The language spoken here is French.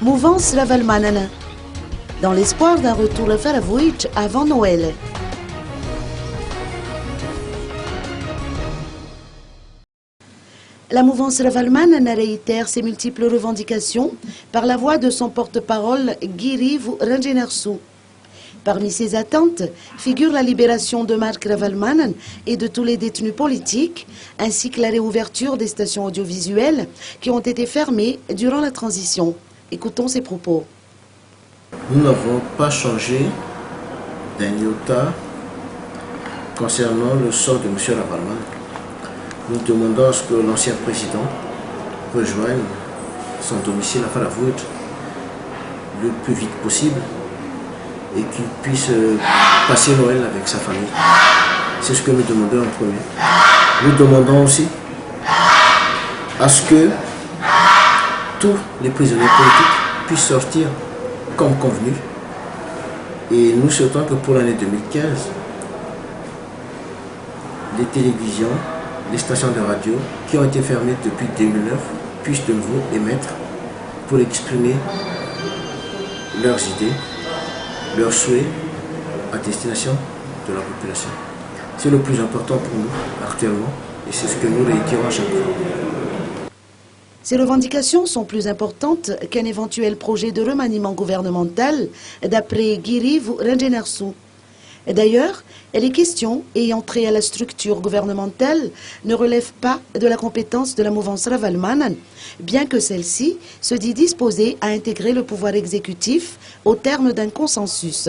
Mouvance Ravalmanan, dans l'espoir d'un retour à Faravouitch avant Noël. La mouvance Ravalmanan réitère ses multiples revendications par la voix de son porte-parole Giriv Rangenersu. Parmi ses attentes figure la libération de Mark Ravalmanan et de tous les détenus politiques, ainsi que la réouverture des stations audiovisuelles qui ont été fermées durant la transition. Écoutons ses propos. Nous n'avons pas changé d'un iota concernant le sort de M. Ravalmanan. Nous demandons à ce que l'ancien président rejoigne son domicile à Faravouitch le plus vite possible et qu'il puisse passer Noël avec sa famille. C'est ce que nous demandons en premier. Nous demandons aussi à ce que tous les prisonniers politiques puissent sortir comme convenu. Et nous souhaitons que pour l'année 2015, les télévisions, les stations de radio qui ont été fermées depuis 2009 puissent de nouveau émettre pour exprimer leurs idées, leurs souhaits à destination de la population. C'est le plus important pour nous actuellement et c'est ce que nous réitérons à chaque fois. Ces revendications sont plus importantes qu'un éventuel projet de remaniement gouvernemental, d'après Giriv Rangenersu. D'ailleurs, les questions ayant trait à la structure gouvernementale ne relèvent pas de la compétence de la mouvance Ravalmanan, bien que celle-ci se dit disposée à intégrer le pouvoir exécutif au terme d'un consensus.